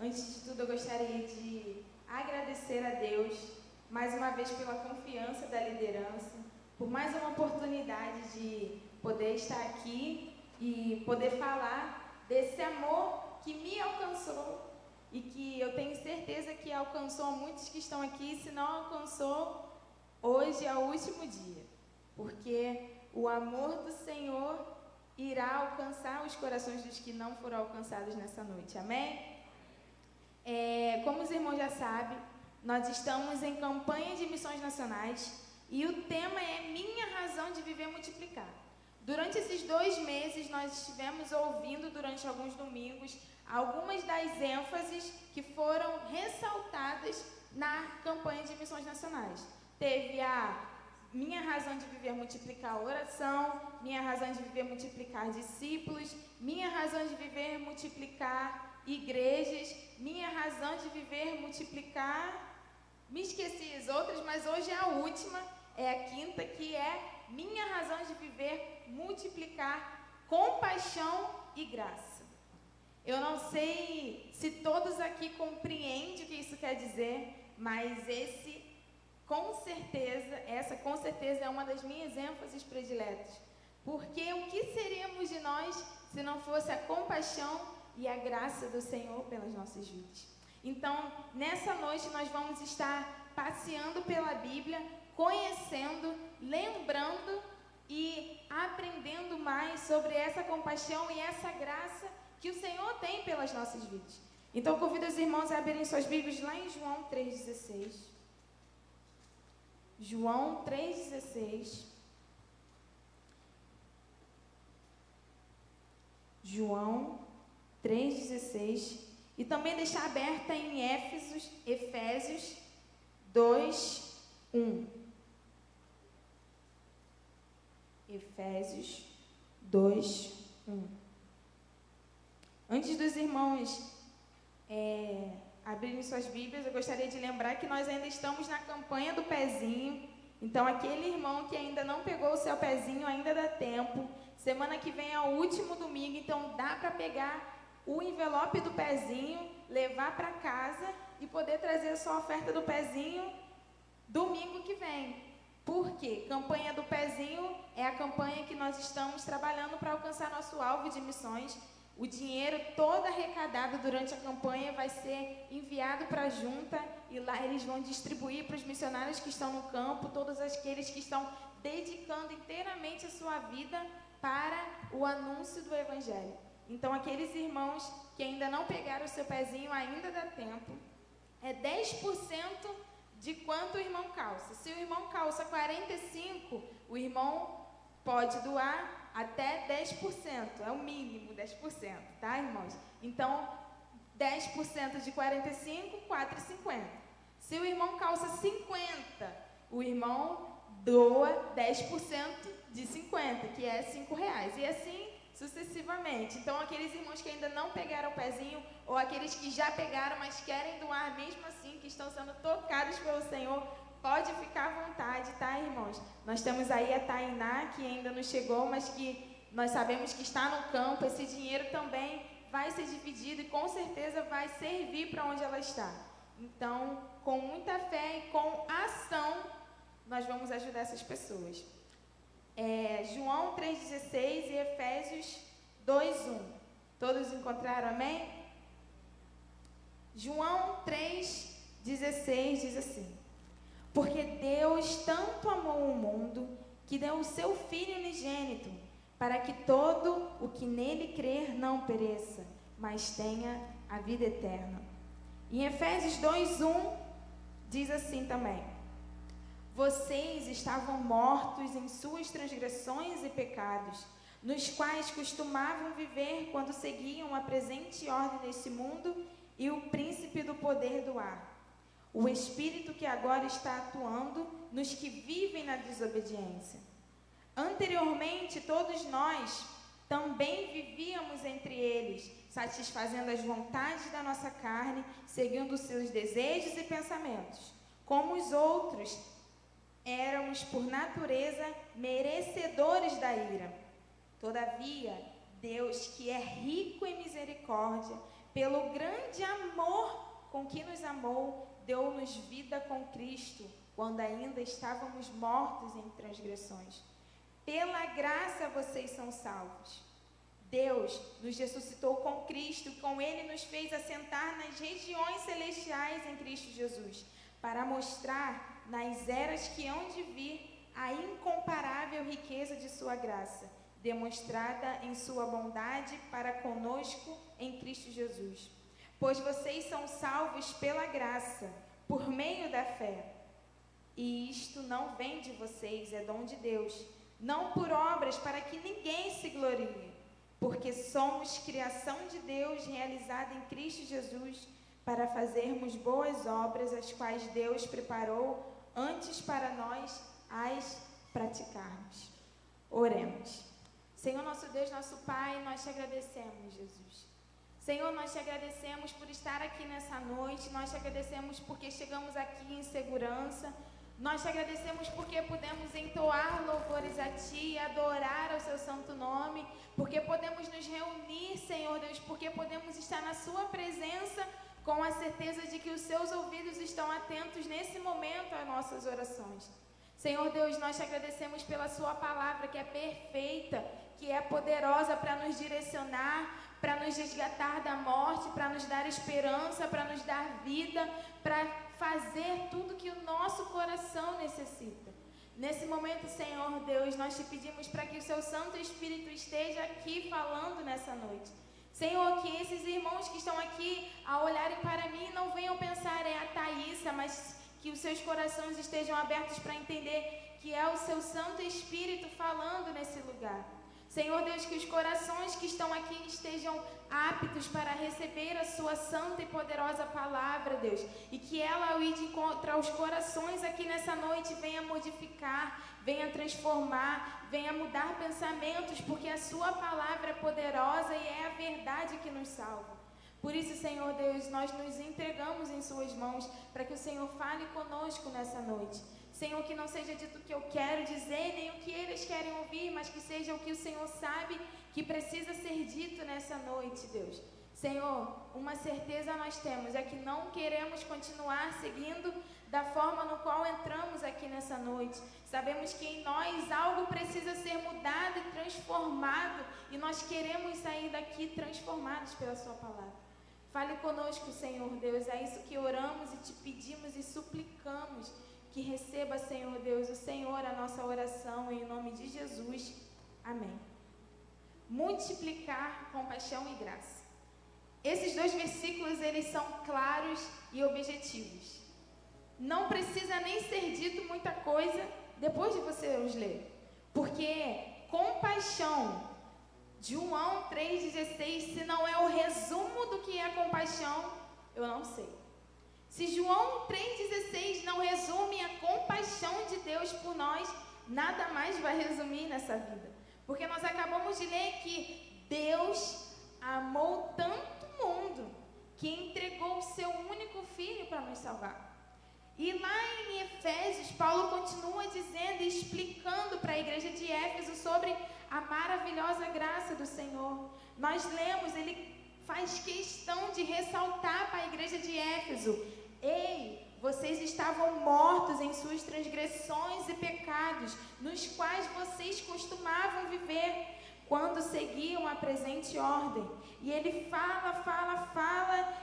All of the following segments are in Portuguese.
Antes de tudo, eu gostaria de agradecer a Deus mais uma vez pela confiança da liderança, por mais uma oportunidade de poder estar aqui e poder falar desse amor que me alcançou e que eu tenho certeza que alcançou muitos que estão aqui. Se não alcançou, hoje é o último dia, porque o amor do Senhor irá alcançar os corações dos que não foram alcançados nessa noite, amém? Como os irmãos já sabem, nós estamos em campanha de missões nacionais e o tema é Minha Razão de Viver Multiplicar. Durante esses 2 meses, nós estivemos ouvindo durante alguns domingos algumas das ênfases que foram ressaltadas na campanha de missões nacionais. Teve a minha razão de viver multiplicar oração, minha razão de viver multiplicar discípulos, minha razão de viver multiplicar igrejas, minha razão de viver multiplicar... Me esqueci as outras, mas hoje é a última, é a quinta, que é minha razão de viver multiplicar compaixão e graça. Eu não sei se todos aqui compreendem o que isso quer dizer, mas essa com certeza é uma das minhas ênfases prediletas. Porque o que seríamos de nós se não fosse a compaixão e a graça do Senhor pelas nossas vidas? Então, nessa noite nós vamos estar passeando pela Bíblia, conhecendo, lembrando e aprendendo mais sobre essa compaixão e essa graça que o Senhor tem pelas nossas vidas. Então, convido os irmãos a abrirem suas Bíblias lá em João 3,16. João 3,16. João 3,16. E também deixar aberta em Efésios 2:1. Efésios 2:1. Antes dos irmãos abrirem suas Bíblias, eu gostaria de lembrar que nós ainda estamos na campanha do pezinho. Então, aquele irmão que ainda não pegou o seu pezinho, ainda dá tempo. Semana que vem é o último domingo, então dá para pegar o envelope do pezinho, levar para casa e poder trazer a sua oferta do pezinho domingo que vem. Por quê? Campanha do pezinho é a campanha que nós estamos trabalhando para alcançar nosso alvo de missões. O dinheiro todo arrecadado durante a campanha vai ser enviado para a junta e lá eles vão distribuir para os missionários que estão no campo, todos aqueles que estão dedicando inteiramente a sua vida para o anúncio do Evangelho. Então, aqueles irmãos que ainda não pegaram o seu pezinho, ainda dá tempo. É 10% de quanto o irmão calça. Se o irmão calça 45, o irmão pode doar até 10%. É o mínimo 10%, tá, irmãos? Então, 10% de 45, R$4,50. Se o irmão calça 50, o irmão doa 10% de 50, que é R$5. E assim sucessivamente. Então, aqueles irmãos que ainda não pegaram o pezinho, ou aqueles que já pegaram, mas querem doar mesmo assim, que estão sendo tocados pelo Senhor, pode ficar à vontade, tá, irmãos? Nós temos aí a Tainá, que ainda não chegou, mas que nós sabemos que está no campo. Esse dinheiro também vai ser dividido e com certeza vai servir para onde ela está. Então, com muita fé e com ação, nós vamos ajudar essas pessoas. João 3,16 e Efésios 2:1. Todos encontraram, amém? João 3,16 diz assim: porque Deus tanto amou o mundo que deu o seu Filho unigênito, para que todo o que nele crer não pereça, mas tenha a vida eterna. Em Efésios 2:1 diz assim também: vocês estavam mortos em suas transgressões e pecados, nos quais costumavam viver quando seguiam a presente ordem deste mundo e o príncipe do poder do ar, o espírito que agora está atuando nos que vivem na desobediência. Anteriormente, todos nós também vivíamos entre eles, satisfazendo as vontades da nossa carne, seguindo os seus desejos e pensamentos. Como os outros, éramos por natureza merecedores da ira. Todavia, Deus, que é rico em misericórdia, pelo grande amor com que nos amou, deu-nos vida com Cristo, quando ainda estávamos mortos em transgressões. Pela graça vocês são salvos. Deus nos ressuscitou com Cristo, e com Ele nos fez assentar nas regiões celestiais em Cristo Jesus, para mostrar nas eras que hão de vir a incomparável riqueza de sua graça, demonstrada em sua bondade para conosco em Cristo Jesus. Pois vocês são salvos pela graça, por meio da fé. E isto não vem de vocês, é dom de Deus, não por obras, para que ninguém se glorie, porque somos criação de Deus, realizada em Cristo Jesus, para fazermos boas obras, as quais Deus preparou antes para nós as praticarmos. Oremos. Senhor nosso Deus, nosso Pai, nós te agradecemos, Jesus. Senhor, nós te agradecemos por estar aqui nessa noite, nós te agradecemos porque chegamos aqui em segurança, nós te agradecemos porque pudemos entoar louvores a Ti, adorar ao Seu santo nome, porque podemos nos reunir, Senhor Deus, porque podemos estar na Sua presença com a certeza de que os Seus ouvidos estão atentos nesse momento às nossas orações. Senhor Deus, nós te agradecemos pela Sua palavra, que é perfeita, que é poderosa para nos direcionar, para nos resgatar da morte, para nos dar esperança, para nos dar vida, para fazer tudo que o nosso coração necessita. Nesse momento, Senhor Deus, nós te pedimos para que o Seu Santo Espírito esteja aqui falando nessa noite. Senhor, que esses irmãos que estão aqui, ao olharem para mim, não venham pensar é a Thaísa, mas que os seus corações estejam abertos para entender que é o Seu Santo Espírito falando nesse lugar. Senhor Deus, que os corações que estão aqui estejam aptos para receber a Sua santa e poderosa palavra, Deus, e que ela, ao ir de encontro aos corações aqui nessa noite, venha modificar, venha transformar, venha mudar pensamentos, porque a Sua palavra é poderosa e é a verdade que nos salva. Por isso, Senhor Deus, nós nos entregamos em Suas mãos, para que o Senhor fale conosco nessa noite. Senhor, que não seja dito o que eu quero dizer, nem o que eles querem ouvir, mas que seja o que o Senhor sabe que precisa ser dito nessa noite, Deus. Senhor, uma certeza nós temos, é que não queremos continuar seguindo da forma no qual entramos aqui nessa noite. Sabemos que em nós algo precisa ser mudado e transformado, e nós queremos sair daqui transformados pela Sua palavra. Fale conosco, Senhor Deus, é isso que oramos e te pedimos e suplicamos. Que receba, Senhor Deus, o Senhor a nossa oração, em nome de Jesus. Amém. Multiplicar compaixão e graça. Esses dois versículos, eles são claros e objetivos. Não precisa nem ser dito muita coisa depois de você os ler. Porque compaixão, João 3,16, se não é o resumo do que é compaixão, eu não sei. Se João 3,16 não resume a compaixão de Deus por nós, nada mais vai resumir nessa vida. Porque nós acabamos de ler que Deus amou tanto o mundo que entregou o Seu único Filho para nos salvar. E lá em Efésios, Paulo continua dizendo e explicando para a igreja de Éfeso sobre a maravilhosa graça do Senhor. Nós lemos, ele faz questão de ressaltar para a igreja de Éfeso: ei, vocês estavam mortos em suas transgressões e pecados, nos quais vocês costumavam viver, quando seguiam a presente ordem. E ele fala,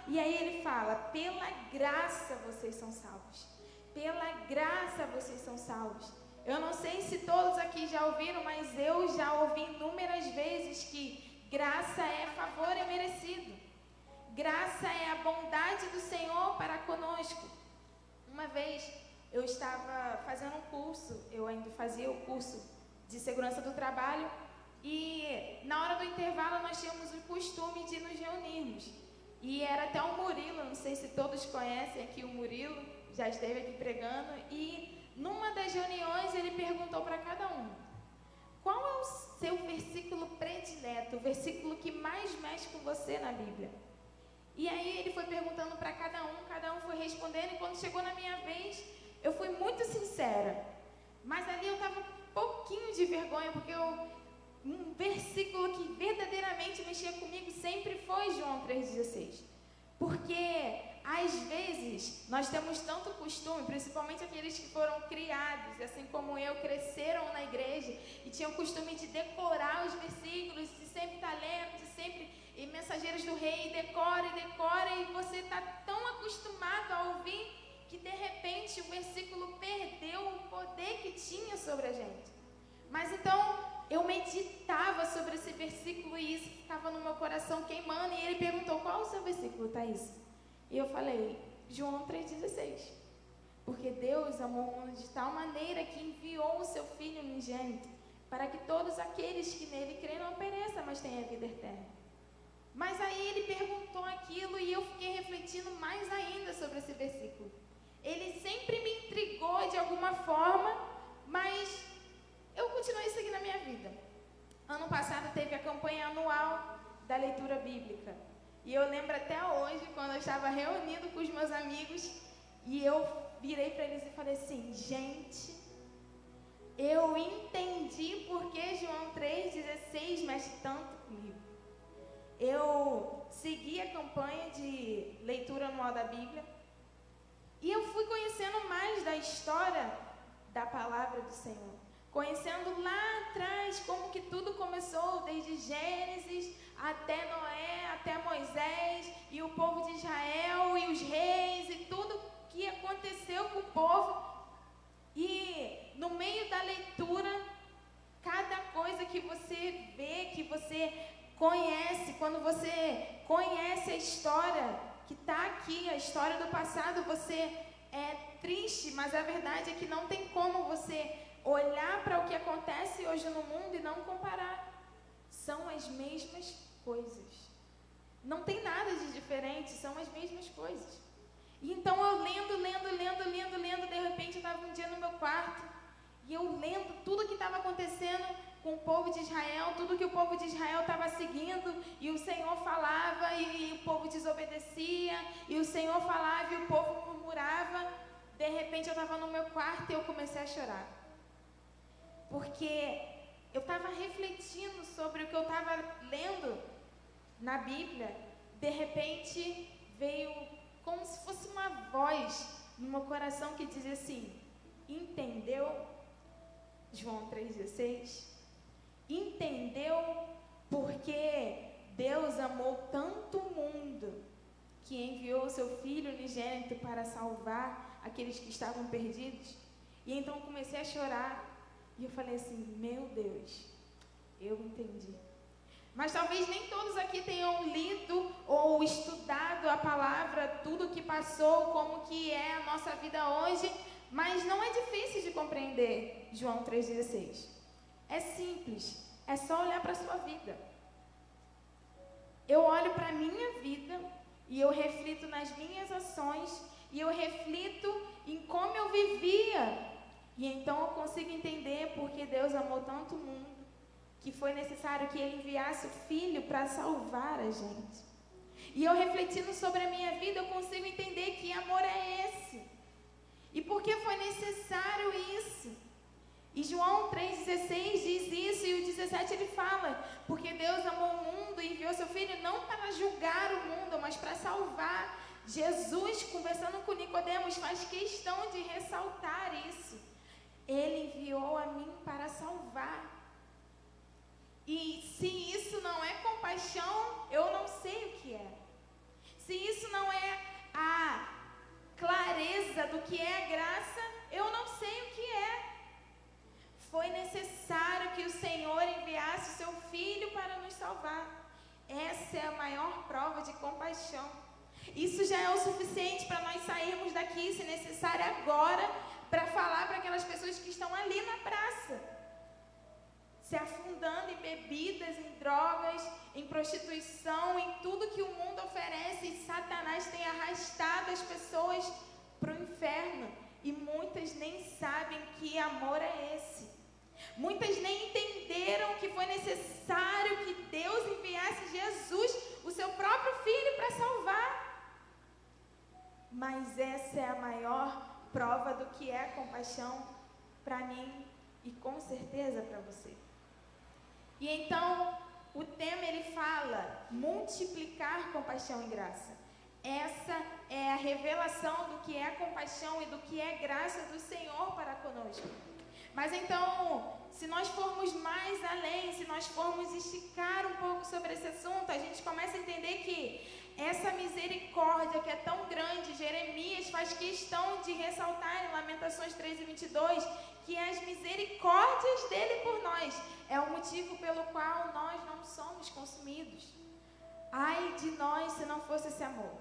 e aí ele fala: pela graça vocês são salvos. Pela graça vocês são salvos. Eu não sei se todos aqui já ouviram, mas eu já ouvi inúmeras vezes que graça é favor imerecido. Graça é a bondade do Senhor para conosco. Uma vez eu estava fazendo um curso, eu ainda fazia o curso de segurança do trabalho, e na hora do intervalo nós tínhamos o costume de nos reunirmos. E era até o Murilo, não sei se todos conhecem aqui o Murilo, já esteve aqui pregando, e numa das reuniões ele perguntou para cada um: qual é o seu versículo predileto, o versículo que mais mexe com você na Bíblia? E aí ele foi perguntando para cada um foi respondendo, e quando chegou na minha vez, eu fui muito sincera. Mas ali eu estava um pouquinho de vergonha, porque eu um versículo que verdadeiramente mexia comigo sempre foi João 3,16. Porque, às vezes, nós temos tanto costume, principalmente aqueles que foram criados, assim como eu, cresceram na igreja e tinham o costume de decorar os versículos, de sempre estar lendo, de sempre, e Mensageiros do Rei, decora, e você está tão acostumado a ouvir que, de repente, o versículo perdeu o poder que tinha sobre a gente. Mas, então, eu meditava sobre esse versículo e isso ficava no meu coração queimando. E ele perguntou, qual é o seu versículo, Thaís? E eu falei, João 3,16. Porque Deus amou o mundo de tal maneira que enviou o seu Filho unigênito, para que todos aqueles que nele creem não pereçam, mas tenham a vida eterna. Mas aí ele perguntou aquilo e eu fiquei refletindo mais ainda sobre esse versículo. Ele sempre me intrigou de alguma forma, mas eu continuei seguindo a minha vida. Ano passado teve a campanha anual da leitura bíblica. E eu lembro até hoje, quando eu estava reunido com os meus amigos, e eu virei para eles e falei assim, gente, eu entendi porque João 3,16 mexe tanto comigo. Eu segui a campanha de leitura anual da Bíblia, e eu fui conhecendo mais da história da palavra do Senhor. Conhecendo lá atrás como que tudo começou, desde Gênesis até Noé, até Moisés, e o povo de Israel, e os reis, e tudo que aconteceu com o povo. E no meio da leitura, cada coisa que você vê, que você conhece, quando você conhece a história que está aqui, a história do passado, você é triste, mas a verdade é que não tem como você olhar para o que acontece hoje no mundo e não comparar. São as mesmas coisas. Não tem nada de diferente, são as mesmas coisas. E então eu lendo, de repente eu estava um dia no meu quarto e eu lendo tudo que estava acontecendo com o povo de Israel, tudo que o povo de Israel estava seguindo, e o Senhor falava e o povo desobedecia, e o Senhor falava e o povo murmurava. De repente eu estava no meu quarto e eu comecei a chorar. Porque eu estava refletindo sobre o que eu estava lendo na Bíblia. De repente veio como se fosse uma voz no meu coração que dizia assim, entendeu? João 3,16. Entendeu porque Deus amou tanto o mundo que enviou o seu Filho unigênito para salvar aqueles que estavam perdidos. E então eu comecei a chorar. E eu falei assim, meu Deus, eu entendi. Mas talvez nem todos aqui tenham lido ou estudado a palavra, tudo que passou, como que é a nossa vida hoje, mas não é difícil de compreender João 3,16. É simples, é só olhar para a sua vida. Eu olho para a minha vida e eu reflito nas minhas ações e eu reflito em como eu vivia. E então eu consigo entender porque Deus amou tanto o mundo que foi necessário que Ele enviasse o Filho para salvar a gente. E eu refletindo sobre a minha vida, eu consigo entender que amor é esse. E por que foi necessário isso? E João 3,16 diz isso, e o 17 ele fala, porque Deus amou o mundo e enviou seu Filho não para julgar o mundo, mas para salvar. Jesus, conversando com Nicodemos, faz questão de ressaltar isso. Ele enviou a mim para salvar. E se isso não é compaixão, eu não sei o que é. Se isso não é a clareza do que é a graça, eu não sei o que é. Foi necessário que o Senhor enviasse o seu Filho para nos salvar. Essa é a maior prova de compaixão. Isso já é o suficiente para nós sairmos daqui, se necessário agora, para falar para aquelas pessoas que estão ali na praça, se afundando em bebidas, em drogas, em prostituição, em tudo que o mundo oferece, e Satanás tem arrastado as pessoas para o inferno, e muitas nem sabem que amor é esse. Muitas nem entenderam que foi necessário que Deus enviasse Jesus, o seu próprio Filho, para salvar. Mas essa é a maior prova do que é compaixão para mim e com certeza para você. E então, o tema ele fala multiplicar compaixão e graça. Essa é a revelação do que é compaixão e do que é graça do Senhor para conosco. Mas então, se nós formos mais além, se nós formos esticar um pouco sobre esse assunto, a gente começa a entender que essa misericórdia que é tão grande, Jeremias faz questão de ressaltar em Lamentações 3:22, que as misericórdias dele por nós é o motivo pelo qual nós não somos consumidos. Ai de nós se não fosse esse amor.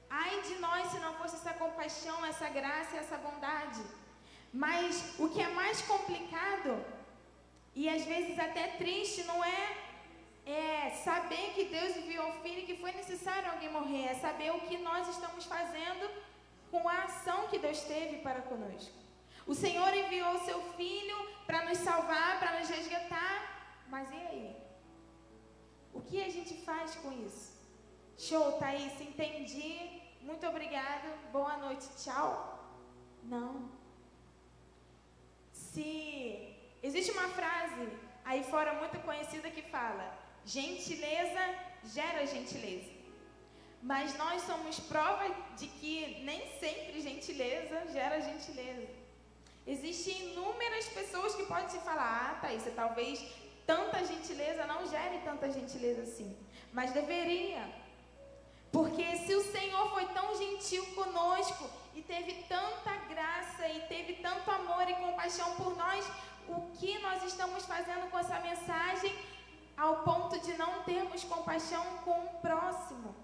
Ai de nós se não fosse essa compaixão, essa graça e essa bondade. Mas o que é mais complicado e às vezes até triste não é saber que Deus enviou o Filho e que foi necessário alguém morrer. É saber o que nós estamos fazendo com a ação que Deus teve para conosco. O Senhor enviou o seu Filho para nos salvar, para nos resgatar. Mas e aí? O que a gente faz com isso? Show, Thaís, entendi. Muito obrigada. Boa noite, tchau. Não. Se existe uma frase aí fora muito conhecida que fala: gentileza gera gentileza. Mas nós somos prova de que nem sempre gentileza gera gentileza. Existem inúmeras pessoas que podem te falar: Thaís, talvez tanta gentileza não gere tanta gentileza assim. Mas deveria. Porque se o Senhor foi tão gentil conosco e teve tanta graça e teve tanto amor e compaixão por nós, o que nós estamos fazendo com essa mensagem ao ponto de não termos compaixão com o próximo?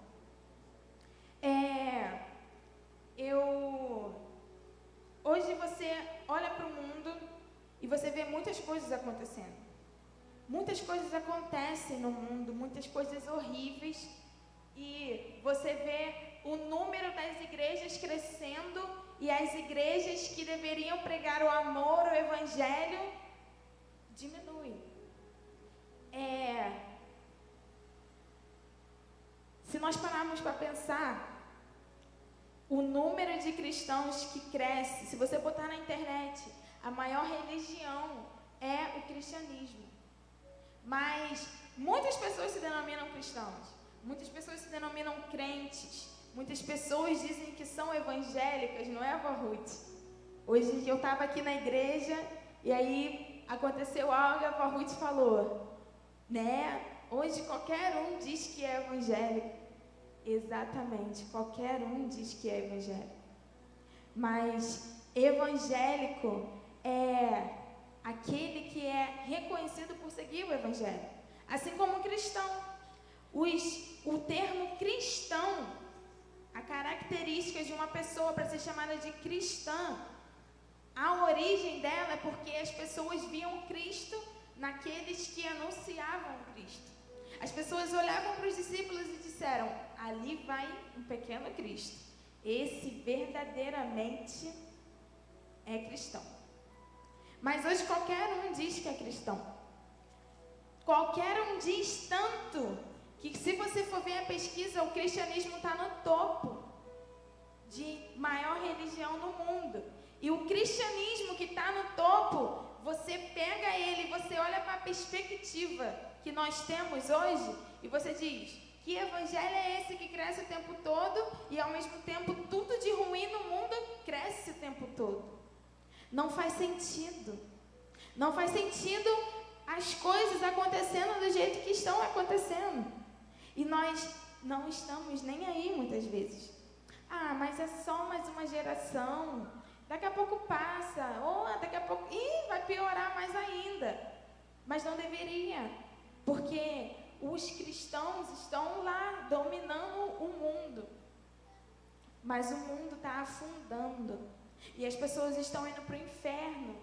Hoje você olha para o mundo e você vê muitas coisas acontecendo. Muitas coisas acontecem no mundo, muitas coisas horríveis. E você vê o número das igrejas crescendo e as igrejas que deveriam pregar o amor, o evangelho, diminui. Se nós pararmos para pensar, o número de cristãos que cresce, se você botar na internet, a maior religião é o cristianismo. Mas muitas pessoas se denominam cristãos. Muitas pessoas se denominam crentes. Muitas pessoas dizem que são evangélicas, não é, avó Ruth? Hoje eu estava aqui na igreja e aí aconteceu algo e a avó Ruth falou, né? Hoje qualquer um diz que é evangélico. Exatamente, qualquer um diz que é evangélico. Mas evangélico é aquele que é reconhecido por seguir o evangelho. Assim como cristão. O termo cristão, a característica de uma pessoa para ser chamada de cristã, a origem dela é porque as pessoas viam Cristo naqueles que anunciavam Cristo. As pessoas olhavam para os discípulos e disseram: ali vai um pequeno Cristo. Esse verdadeiramente é cristão. Mas hoje qualquer um diz que é cristão. Qualquer um diz tanto que, se você for ver a pesquisa, o cristianismo está no topo de maior religião no mundo. E o cristianismo que está no topo, você pega ele, você olha para a perspectiva que nós temos hoje e você diz: que evangelho é esse que cresce o tempo todo e ao mesmo tempo tudo de ruim no mundo cresce o tempo todo? Não faz sentido. Não faz sentido as coisas acontecendo do jeito que estão acontecendo. E nós não estamos nem aí muitas vezes. Ah, mas é só mais uma geração. Daqui a pouco passa. Ou daqui a pouco... vai piorar mais ainda. Mas não deveria. Porque os cristãos estão lá dominando o mundo. Mas o mundo está afundando. E as pessoas estão indo para o inferno.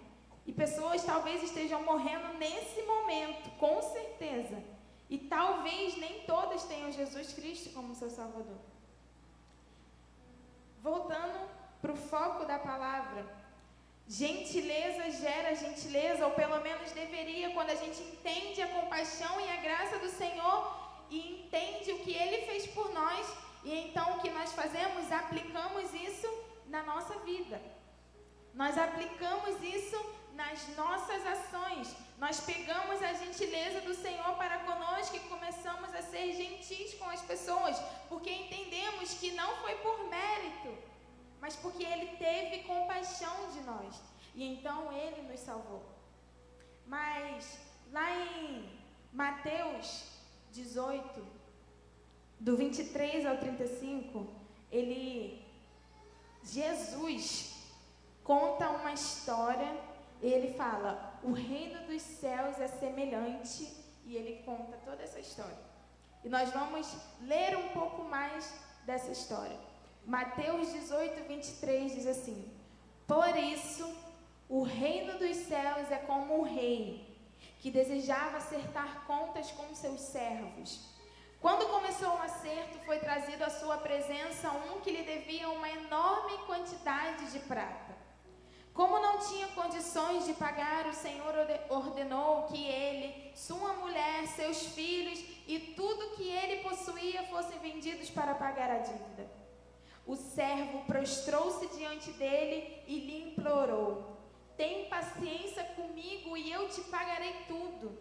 E pessoas talvez estejam morrendo nesse momento, com certeza. E talvez nem todas tenham Jesus Cristo como seu Salvador. Voltando para o foco da palavra. Gentileza gera gentileza, ou pelo menos deveria, quando a gente entende a compaixão e a graça do Senhor e entende o que Ele fez por nós. E então o que nós fazemos? Aplicamos isso na nossa vida. Nós aplicamos isso nas nossas ações. Nós pegamos a gentileza do Senhor para conosco e começamos a ser gentis com as pessoas, porque entendemos que não foi por mérito, mas porque Ele teve compaixão de nós. E então Ele nos salvou. Mas lá em Mateus 18, do 23 ao 35, Jesus conta uma história. Ele fala, o reino dos céus é semelhante, e ele conta toda essa história. E nós vamos ler um pouco mais dessa história. Mateus 18, 23 diz assim: por isso, o reino dos céus é como um rei que desejava acertar contas com seus servos. Quando começou o acerto, foi trazido à sua presença um que lhe devia uma enorme quantidade de prata. Como não tinha condições de pagar, o Senhor ordenou que ele, sua mulher, seus filhos e tudo que ele possuía fossem vendidos para pagar a dívida. O servo prostrou-se diante dele e lhe implorou: tem paciência comigo e eu te pagarei tudo.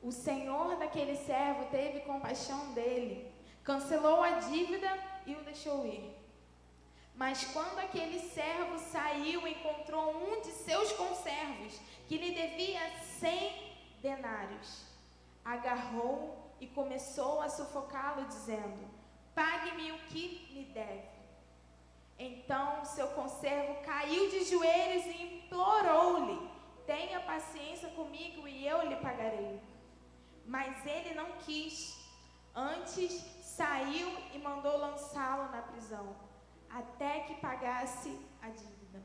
O senhor daquele servo teve compaixão dele, cancelou a dívida e o deixou ir. Mas quando aquele servo saiu, encontrou um de seus conservos, que lhe devia 100 denários. Agarrou e começou a sufocá-lo, dizendo: pague-me o que me deve. Então seu conservo caiu de joelhos e implorou-lhe: tenha paciência comigo e eu lhe pagarei. Mas ele não quis. Antes saiu e mandou lançá-lo na prisão, até que pagasse a dívida.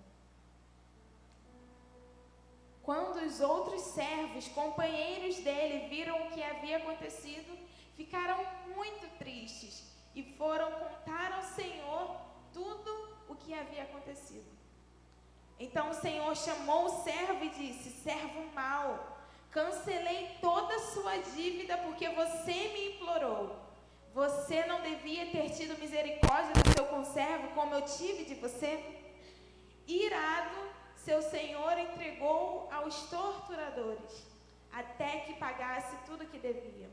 Quando os outros servos, companheiros dele, viram o que havia acontecido, ficaram muito tristes e foram contar ao Senhor tudo o que havia acontecido. Então o Senhor chamou o servo e disse: servo mau, cancelei toda a sua dívida porque você me implorou. Você não devia ter tido misericórdia do seu conservo como eu tive de você? Irado, seu senhor entregou aos torturadores, até que pagasse tudo que devia.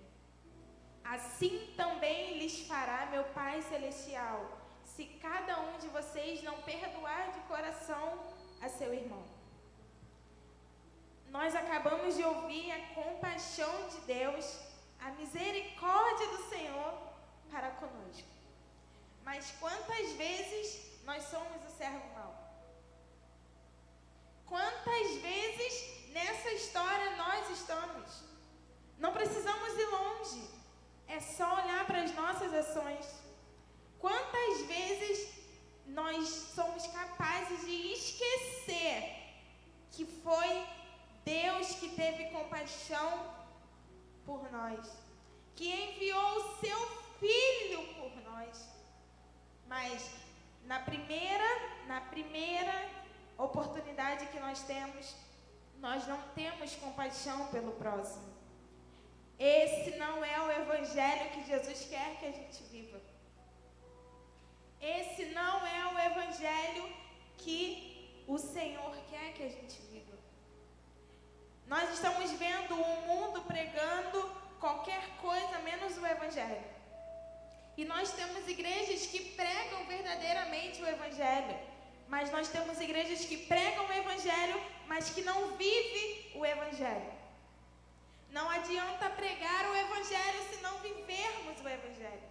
Assim também lhes fará meu Pai Celestial, se cada um de vocês não perdoar de coração a seu irmão. Nós acabamos de ouvir a compaixão de Deus, a misericórdia do Senhor para conosco. Mas quantas vezes nós somos o servo mau? Quantas vezes nessa história nós estamos? Não precisamos ir longe, é só olhar para as nossas ações. Quantas vezes nós somos capazes de esquecer que foi Deus que teve compaixão por nós, que enviou o seu Filho por nós. Mas na primeira oportunidade que nós temos, nós não temos compaixão pelo próximo. Esse não é o evangelho que Jesus quer que a gente viva. Esse não é o evangelho que o Senhor quer que a gente viva. Nós estamos vendo o mundo pregando qualquer coisa menos o evangelho. E nós temos igrejas que pregam verdadeiramente o evangelho. Mas nós temos igrejas que pregam o evangelho, mas que não vivem o evangelho. Não adianta pregar o evangelho se não vivermos o evangelho.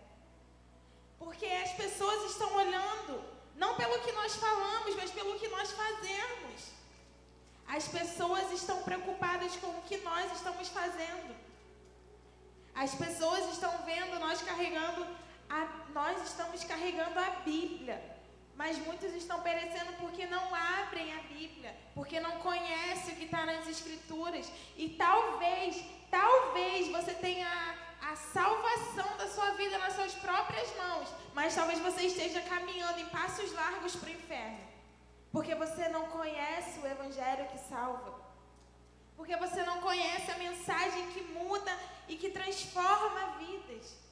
Porque as pessoas estão olhando, não pelo que nós falamos, mas pelo que nós fazemos. As pessoas estão preocupadas com o que nós estamos fazendo. As pessoas estão vendo nós estamos carregando a Bíblia, mas muitos estão perecendo porque não abrem a Bíblia, porque não conhecem o que está nas Escrituras. E talvez você tenha a salvação da sua vida nas suas próprias mãos, mas talvez você esteja caminhando em passos largos para o inferno, porque você não conhece o Evangelho que salva, porque você não conhece a mensagem que muda e que transforma vidas.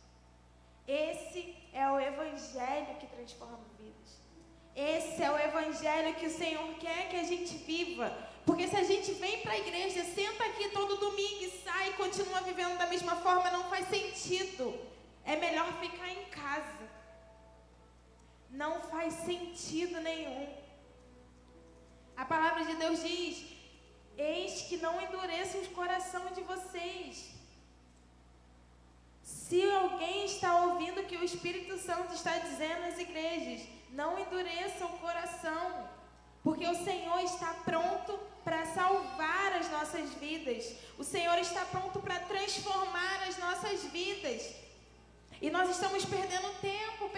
Esse é o Evangelho que transforma vidas. Esse é o Evangelho que o Senhor quer que a gente viva. Porque se a gente vem para a igreja, senta aqui todo domingo e sai e continua vivendo da mesma forma, não faz sentido. É melhor ficar em casa. Não faz sentido nenhum. A palavra de Deus diz: eis que não endureçam o coração de vocês. Se alguém está ouvindo o que o Espírito Santo está dizendo às igrejas, não endureçam o coração, porque o Senhor está pronto para salvar as nossas vidas. O Senhor está pronto para transformar as nossas vidas. E nós estamos perdendo tempo,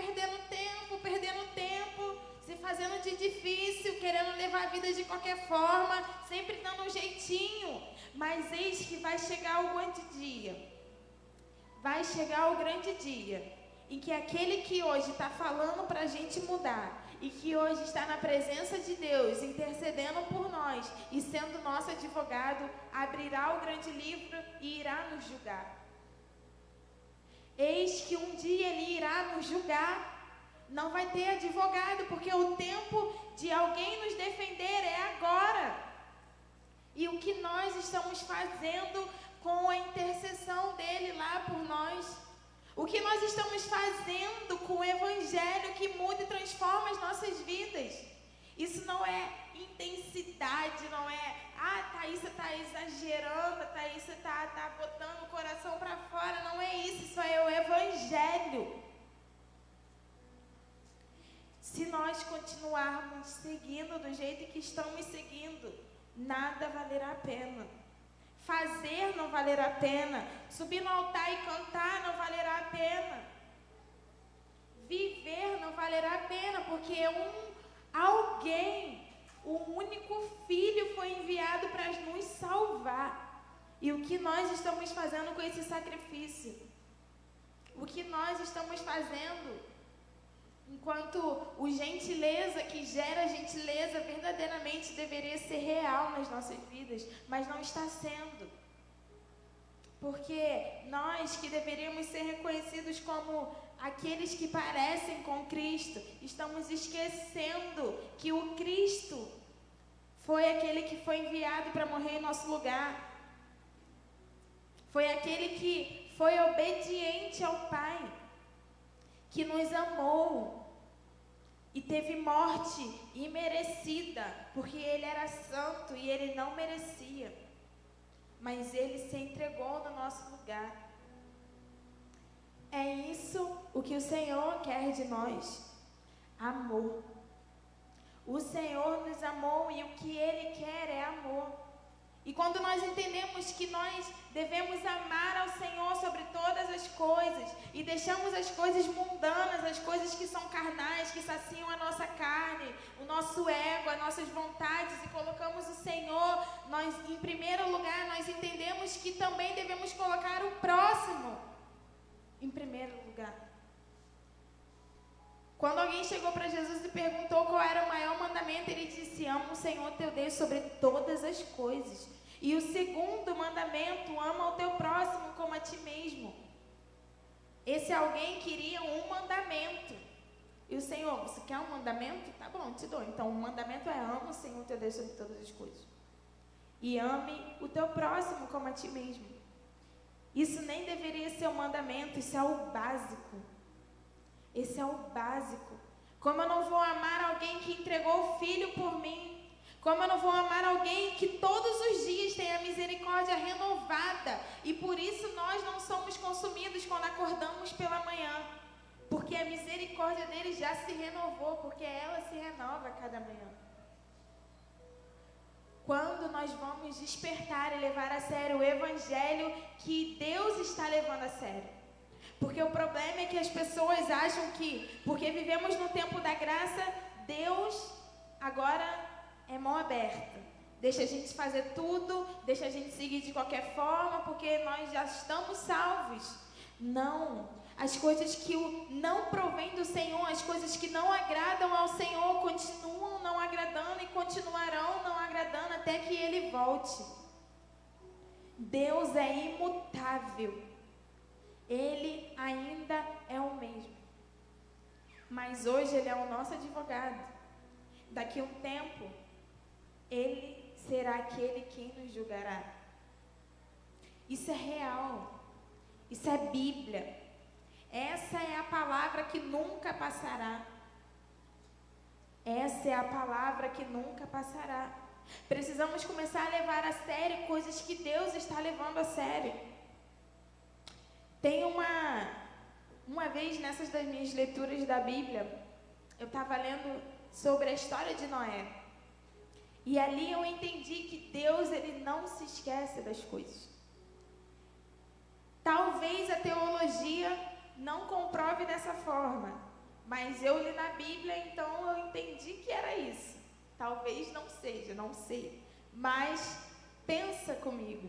se fazendo de difícil, querendo levar a vida de qualquer forma, sempre dando um jeitinho. Mas eis que vai chegar o grande dia. Vai chegar o grande dia em que aquele que hoje está falando para a gente mudar e que hoje está na presença de Deus, intercedendo por nós e sendo nosso advogado, abrirá o grande livro e irá nos julgar. Eis que um dia Ele irá nos julgar. Não vai ter advogado, porque o tempo de alguém nos defender é agora. E o que nós estamos fazendo com a intercessão dele lá por nós? O que nós estamos fazendo com o Evangelho que muda e transforma as nossas vidas? Isso não é intensidade, não é, Thaísa está exagerando, Thaísa está botando o coração para fora. Não é isso é o Evangelho. Se nós continuarmos seguindo do jeito que estamos seguindo, nada valerá a pena. Fazer não valerá a pena. Subir no altar e cantar não valerá a pena. Viver não valerá a pena, porque alguém, o único Filho, foi enviado para nos salvar. E o que nós estamos fazendo com esse sacrifício? O que nós estamos fazendo? Enquanto o gentileza que gera gentileza verdadeiramente deveria ser real nas nossas vidas, mas não está sendo. Porque nós que deveríamos ser reconhecidos como aqueles que parecem com Cristo, estamos esquecendo que o Cristo foi aquele que foi enviado para morrer em nosso lugar. Foi aquele que foi obediente ao Pai, que nos amou e teve morte imerecida, porque Ele era santo e Ele não merecia, mas Ele se entregou no nosso lugar. É isso o que o Senhor quer de nós: amor. O Senhor nos amou e o que Ele quer é amor. E quando nós entendemos que nós devemos amar ao Senhor sobre todas as coisas e deixamos as coisas mundanas, as coisas que são carnais, que saciam a nossa carne, o nosso ego, as nossas vontades, e colocamos o Senhor, em primeiro lugar, nós entendemos que também devemos colocar o próximo em primeiro lugar. Quando alguém chegou para Jesus e perguntou qual era o maior mandamento, ele disse: ama o Senhor teu Deus sobre todas as coisas. E o segundo mandamento: ama o teu próximo como a ti mesmo. Esse alguém queria um mandamento. E o Senhor: você quer um mandamento? Tá bom, te dou. Então o mandamento é: ama o Senhor teu Deus sobre todas as coisas. E ame o teu próximo como a ti mesmo. Isso nem deveria ser um mandamento, isso é o básico. Esse é o básico. Como eu não vou amar alguém que entregou o Filho por mim? Como eu não vou amar alguém que todos os dias tem a misericórdia renovada? E por isso nós não somos consumidos quando acordamos pela manhã. Porque a misericórdia dele já se renovou, porque ela se renova a cada manhã. Quando nós vamos despertar e levar a sério o Evangelho que Deus está levando a sério? Porque o problema é que as pessoas acham que, porque vivemos no tempo da graça, Deus agora é mão aberta. Deixa a gente fazer tudo, deixa a gente seguir de qualquer forma, porque nós já estamos salvos. Não. As coisas que não provêm do Senhor, as coisas que não agradam ao Senhor, continuam não agradando e continuarão não agradando até que Ele volte. Deus é imutável. Ele ainda é o mesmo. Mas hoje Ele é o nosso advogado. Daqui a um tempo, Ele será aquele quem nos julgará. Isso é real. Isso é Bíblia. Essa é a palavra que nunca passará. Essa é a palavra que nunca passará. Precisamos começar a levar a sério coisas que Deus está levando a sério. Tem uma vez nessas das minhas leituras da Bíblia, eu estava lendo sobre a história de Noé. E ali eu entendi que Deus, ele não se esquece das coisas. Talvez a teologia não comprove dessa forma, mas eu li na Bíblia, então eu entendi que era isso. Talvez não seja, não sei. Mas pensa comigo.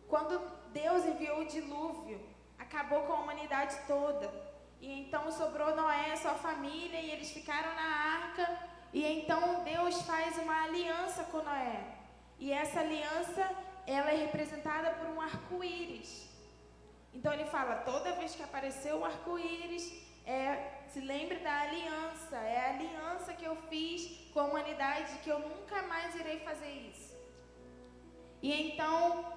Quando Deus enviou o dilúvio, acabou com a humanidade toda. E então sobrou Noé e sua família e eles ficaram na arca. E então Deus faz uma aliança com Noé. E essa aliança, ela é representada por um arco-íris. Então ele fala, toda vez que apareceu o arco-íris, se lembre da aliança. É a aliança que eu fiz com a humanidade, que eu nunca mais irei fazer isso. E então,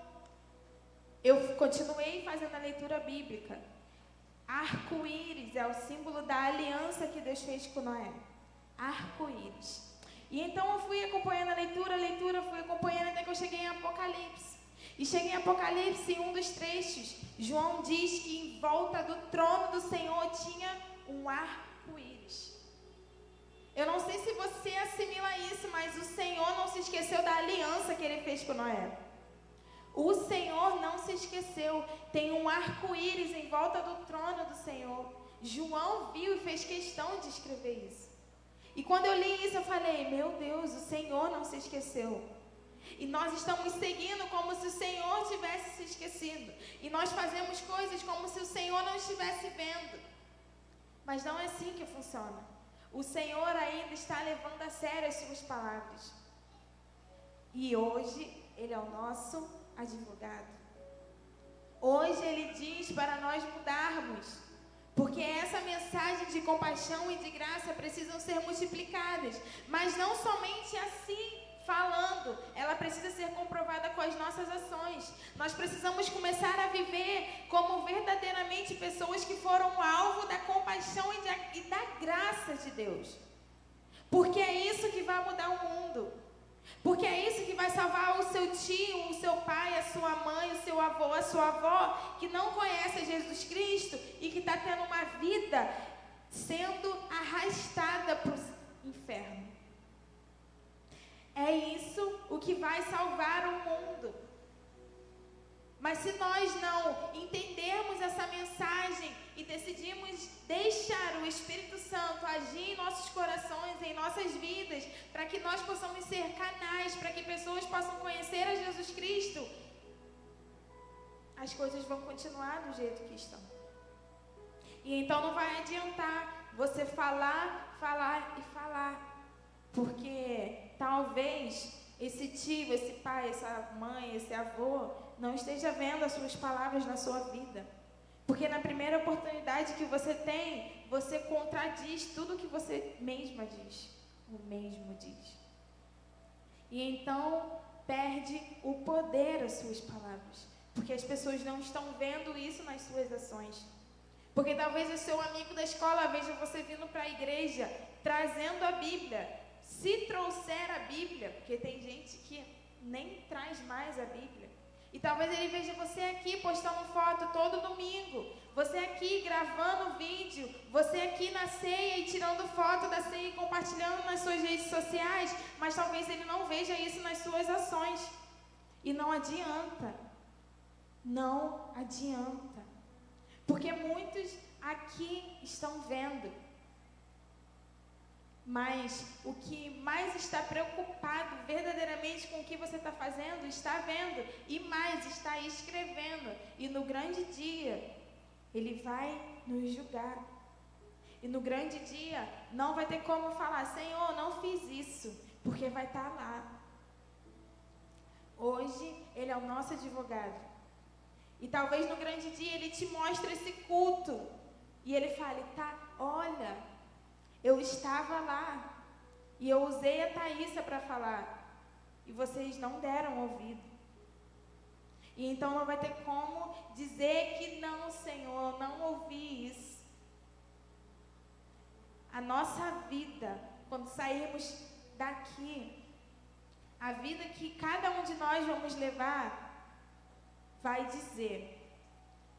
eu continuei fazendo a leitura bíblica. Arco-íris é o símbolo da aliança que Deus fez com Noé. Arco-íris. E então eu fui acompanhando a leitura, fui acompanhando até que eu cheguei em Apocalipse. E cheguei em Apocalipse, em um dos trechos, João diz que em volta do trono do Senhor tinha um arco-íris. Eu não sei se você assimila isso, mas o Senhor não se esqueceu da aliança que ele fez com Noé. O Senhor não se esqueceu. Tem um arco-íris em volta do trono do Senhor. João viu e fez questão de escrever isso. E quando eu li isso, eu falei, meu Deus, o Senhor não se esqueceu. E nós estamos seguindo como se o Senhor tivesse se esquecido. E nós fazemos coisas como se o Senhor não estivesse vendo. Mas não é assim que funciona. O Senhor ainda está levando a sério as suas palavras. E hoje, Ele é o nosso advogado. Hoje Ele diz para nós mudarmos. Porque essa mensagem de compaixão e de graça precisam ser multiplicadas. Mas não somente assim, falando, ela precisa ser comprovada com as nossas ações. Nós precisamos começar a viver como verdadeiramente pessoas que foram alvo da compaixão e da graça de Deus. Porque é isso que vai mudar o mundo. Porque é isso que vai salvar o seu tio, o seu pai, a sua mãe, o seu avô, a sua avó, que não conhece Jesus Cristo e que está tendo uma vida sendo arrastada para o inferno. É isso o que vai salvar o mundo. Mas se nós não entendermos essa mensagem e decidimos deixar o Espírito Santo agir em nossos corações, em nossas vidas, para que nós possamos ser canais, para que pessoas possam conhecer a Jesus Cristo, as coisas vão continuar do jeito que estão. E então não vai adiantar você falar e falar, porque talvez esse tio, esse pai, essa mãe, esse avô não esteja vendo as suas palavras na sua vida. Porque na primeira oportunidade que você tem, você contradiz tudo que você mesma diz. O mesmo diz. E então perde o poder as suas palavras. Porque as pessoas não estão vendo isso nas suas ações. Porque talvez o seu amigo da escola veja você vindo para a igreja, trazendo a Bíblia. Se trouxer a Bíblia, porque tem gente que nem traz mais a Bíblia. E talvez ele veja você aqui postando foto todo domingo. Você aqui gravando vídeo. Você aqui na ceia e tirando foto da ceia e compartilhando nas suas redes sociais. Mas talvez ele não veja isso nas suas ações. E não adianta. Não adianta. Porque muitos aqui estão vendo. Mas o que mais está preocupado verdadeiramente com o que você está fazendo, está vendo. E mais, está escrevendo. E no grande dia, Ele vai nos julgar. E no grande dia, não vai ter como falar, Senhor, não fiz isso. Porque vai estar lá. Hoje, Ele é o nosso advogado. E talvez no grande dia, Ele te mostre esse culto. E Ele fale, tá, olha... Eu estava lá e eu usei a Thaísa para falar. e vocês não deram ouvido. E então não vai ter como dizer que não, Senhor, eu não ouvi isso. A nossa vida, quando sairmos daqui, a vida que cada um de nós vamos levar, vai dizer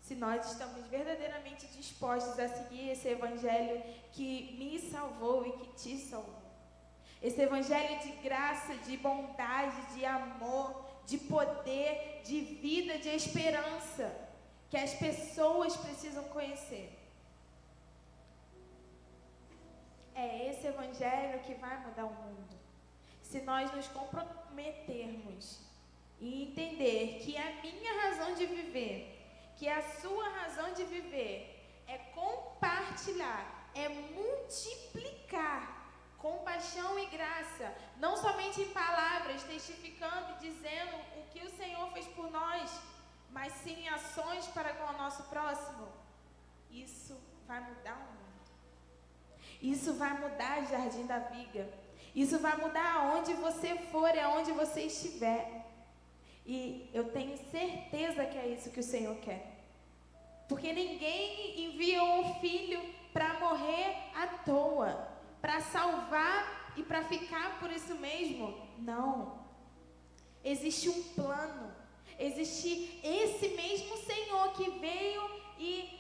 se nós estamos verdadeiramente dispostos a seguir esse evangelho que me salvou e que te salvou. Esse evangelho de graça, de bondade, de amor, de poder, de vida, de esperança, que as pessoas precisam conhecer. É esse evangelho que vai mudar o mundo. Se nós nos comprometermos e entender que a minha razão de viver, que a sua razão de viver é compartilhar, é multiplicar compaixão e graça, não somente em palavras, testificando e dizendo o que o Senhor fez por nós, mas sim em ações para com o nosso próximo, isso vai mudar o mundo. Isso vai mudar Jardim da Viga. Isso vai mudar aonde você for e aonde você estiver. E eu tenho certeza que é isso que o Senhor quer. Porque ninguém enviou um filho para morrer à toa, para salvar e para ficar por isso mesmo. Não. Existe um plano. Existe esse mesmo Senhor que veio e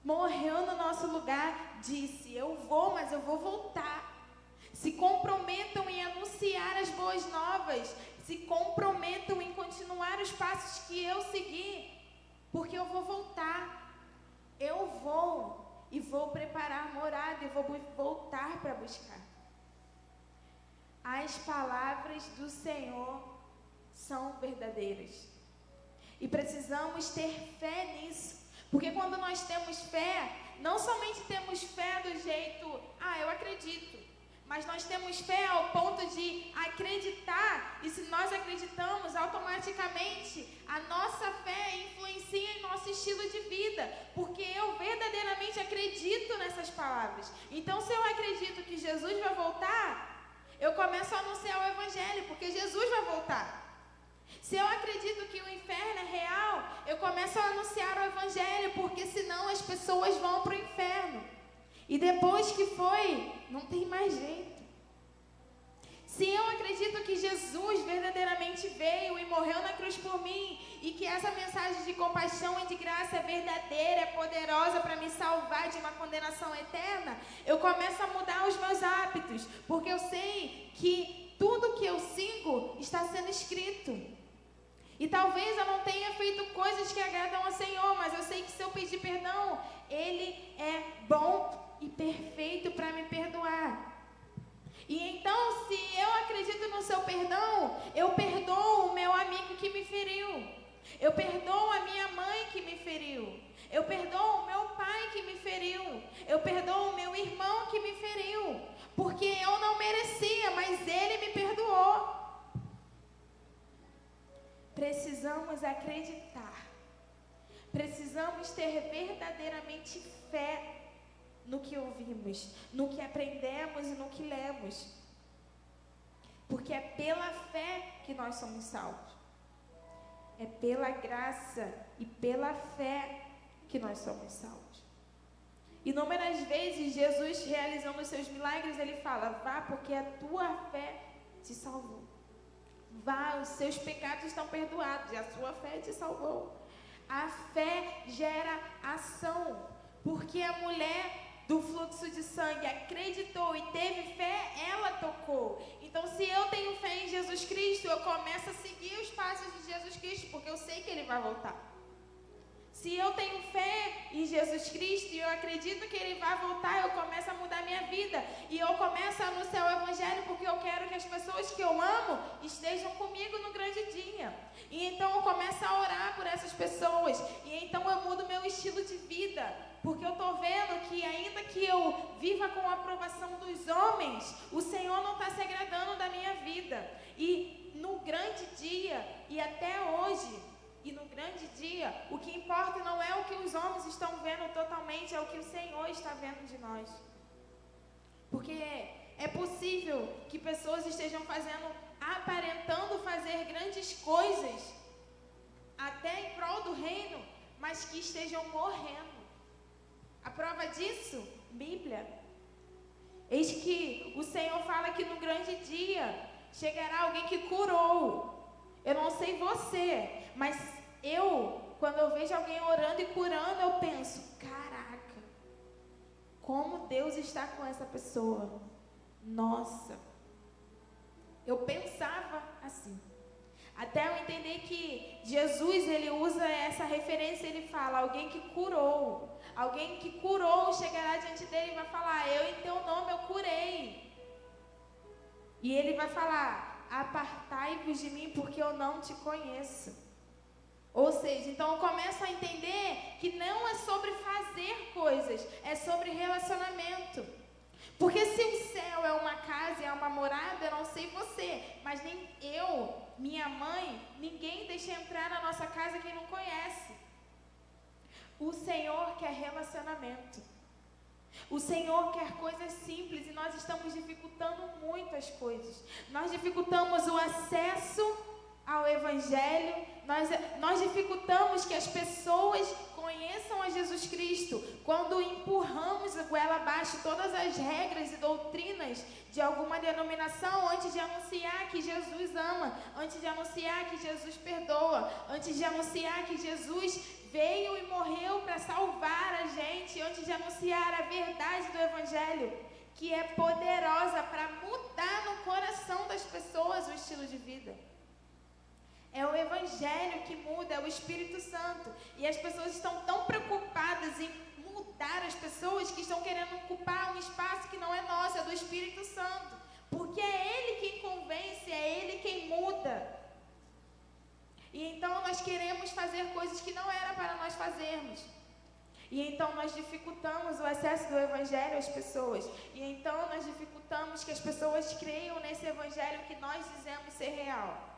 morreu no nosso lugar, disse: eu vou, mas eu vou voltar. Se comprometam em anunciar as boas novas. Se comprometam em continuar os passos que eu segui, porque eu vou voltar. Eu vou e vou preparar morada e vou voltar para buscar. As palavras do Senhor são verdadeiras. E precisamos ter fé nisso. Porque quando nós temos fé, não somente temos fé do jeito, eu acredito. Mas nós temos fé ao ponto de acreditar, e se nós acreditamos, automaticamente a nossa fé influencia em nosso estilo de vida, porque eu verdadeiramente acredito nessas palavras. Então, se eu acredito que Jesus vai voltar, eu começo a anunciar o evangelho, porque Jesus vai voltar. Se eu acredito que o inferno é real, eu começo a anunciar o evangelho, porque senão as pessoas vão para o inferno. E depois que foi, não tem mais jeito. Se eu acredito que Jesus verdadeiramente veio e morreu na cruz por mim, e que essa mensagem de compaixão e de graça é verdadeira, é poderosa para me salvar de uma condenação eterna, eu começo a mudar os meus hábitos, porque eu sei que tudo que eu sigo está sendo escrito. E talvez eu não tenha feito coisas que agradam ao Senhor, mas eu sei que se eu pedir perdão, Ele é bom e perfeito para me perdoar. E então, se eu acredito no seu perdão, eu perdoo o meu amigo que me feriu. Eu perdoo a minha mãe que me feriu. Eu perdoo o meu pai que me feriu. Eu perdoo o meu irmão que me feriu. Porque eu não merecia, mas ele me perdoou. Precisamos acreditar. Precisamos ter verdadeiramente fé no que ouvimos, no que aprendemos e no que lemos. Porque é pela fé que nós somos salvos. É pela graça e pela fé que nós somos salvos. Inúmeras vezes, Jesus, realizando os seus milagres, ele fala: vá, porque a tua fé te salvou. Vá, os seus pecados estão perdoados, e a sua fé te salvou. A fé gera ação, porque a mulher do fluxo de sangue acreditou e teve fé, ela tocou. Então, se eu tenho fé em Jesus Cristo, eu começo a seguir os passos de Jesus Cristo, porque eu sei que Ele vai voltar. Se eu tenho fé em Jesus Cristo e eu acredito que Ele vai voltar, eu começo a mudar minha vida. E eu começo a anunciar o Evangelho, porque eu quero que as pessoas que eu amo estejam comigo no grande dia. E então eu começo a orar por essas pessoas. E então eu mudo meu estilo de vida. Porque eu estou vendo que ainda que eu viva com a aprovação dos homens, o Senhor não está se agradando da minha vida. E no grande dia, e até hoje, e no grande dia, o que importa não é o que os homens estão vendo totalmente, é o que o Senhor está vendo de nós. Porque é possível que pessoas estejam fazendo aparentando fazer grandes coisas, até em prol do reino, mas que estejam morrendo. A prova disso, Bíblia. Eis que o Senhor fala que no grande dia chegará alguém que curou. Eu não sei você, mas quando eu vejo alguém orando e curando, eu penso, caraca, como Deus está com essa pessoa. Nossa. Eu pensava assim. Até eu entender que Jesus, ele usa essa referência, ele fala, alguém que curou. Alguém que curou chegará diante dele e vai falar, eu em teu nome eu curei. E ele vai falar, apartai-vos de mim porque eu não te conheço. Ou seja, então eu começo a entender que não é sobre fazer coisas, é sobre relacionamento. Porque se o céu é uma casa, é uma morada, eu não sei você, mas nem eu, minha mãe, ninguém deixa entrar na nossa casa quem não conhece. O Senhor quer relacionamento. O Senhor quer coisas simples e nós estamos dificultando muito as coisas. Nós dificultamos o acesso ao Evangelho, nós dificultamos que as pessoas conheçam a Jesus Cristo quando empurramos a goela abaixo todas as regras e doutrinas de alguma denominação antes de anunciar que Jesus ama, antes de anunciar que Jesus perdoa, antes de anunciar que Jesus veio e morreu para salvar a gente, antes de anunciar a verdade do Evangelho, que é poderosa para mudar no coração das pessoas o estilo de vida. É o Evangelho que muda, é o Espírito Santo. E as pessoas estão tão preocupadas em mudar as pessoas que estão querendo ocupar um espaço que não é nosso, é do Espírito Santo. Porque é Ele quem convence, é Ele quem muda. E então nós queremos fazer coisas que não era para nós fazermos. E então nós dificultamos o acesso do Evangelho às pessoas. E então nós dificultamos que as pessoas creiam nesse Evangelho que nós dizemos ser real.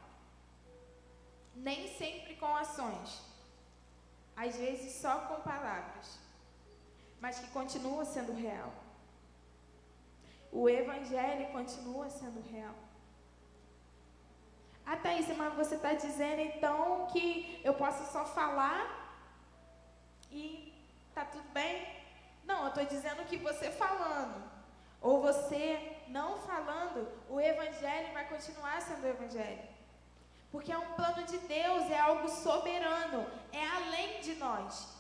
Nem sempre com ações, às vezes só com palavras, mas que continua sendo real. O Evangelho continua sendo real. Ah, Thaís, mas você está dizendo então que eu posso só falar e tá tudo bem? Não, eu estou dizendo que você falando ou você não falando, o Evangelho vai continuar sendo o Evangelho. Porque é um plano de Deus, é algo soberano, é além de nós.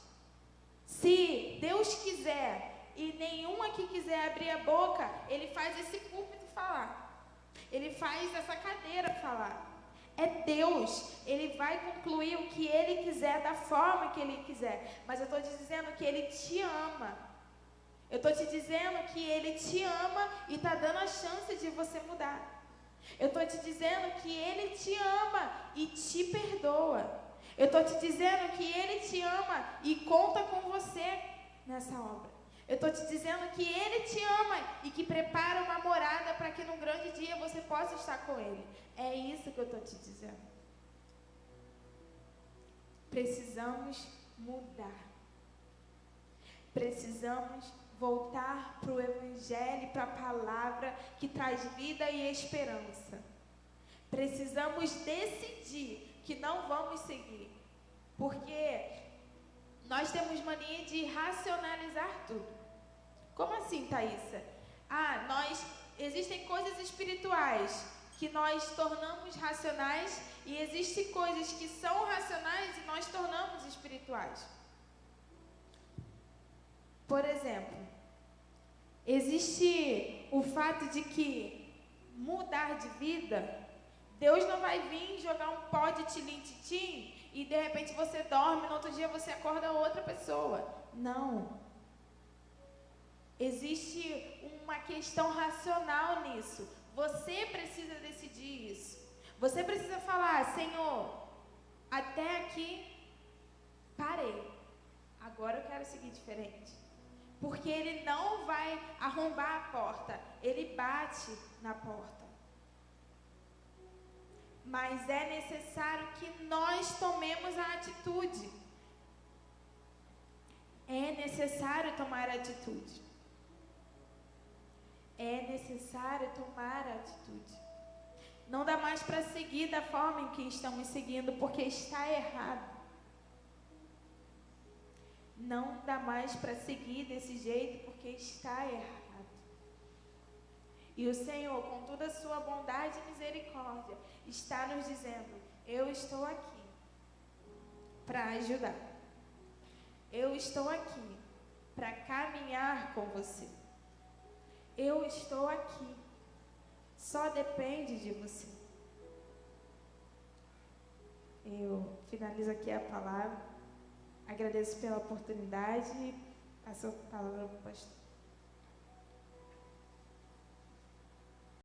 Se Deus quiser e nenhum aqui quiser abrir a boca, Ele faz esse púlpito falar. Ele faz essa cadeira falar. É Deus, Ele vai concluir o que Ele quiser, da forma que Ele quiser. Mas eu estou te dizendo que Ele te ama. Eu estou te dizendo que Ele te ama e está dando a chance de você mudar. Eu estou te dizendo que Ele te ama e te perdoa. Eu estou te dizendo que Ele te ama e conta com você nessa obra. Eu estou te dizendo que Ele te ama e que prepara uma morada para que no grande dia você possa estar com Ele. É isso que eu estou te dizendo. Precisamos mudar. Precisamos voltar para o Evangelho, para a palavra que traz vida e esperança. Precisamos decidir que não vamos seguir, porque nós temos mania de racionalizar tudo. Como assim, Thaísa? Existem coisas espirituais que nós tornamos racionais e existem coisas que são racionais e nós tornamos espirituais. Por exemplo, existe o fato de que mudar de vida, Deus não vai vir jogar um pó de tilim-titim e de repente você dorme, no outro dia você acorda outra pessoa. Não. Existe uma questão racional nisso. Você precisa decidir isso. Você precisa falar, Senhor, até aqui parei. Agora eu quero seguir diferente. Porque Ele não vai arrombar a porta, Ele bate na porta. Mas é necessário que nós tomemos a atitude. É necessário tomar a atitude. É necessário tomar a atitude. Não dá mais para seguir da forma em que estamos seguindo, porque está errado. Não dá mais para seguir desse jeito, porque está errado. E o Senhor, com toda a sua bondade e misericórdia, está nos dizendo: eu estou aqui para ajudar. Eu estou aqui para caminhar com você. Eu estou aqui. Só depende de você. Eu finalizo aqui a palavra. Agradeço pela oportunidade. Passo a palavra para o pastor.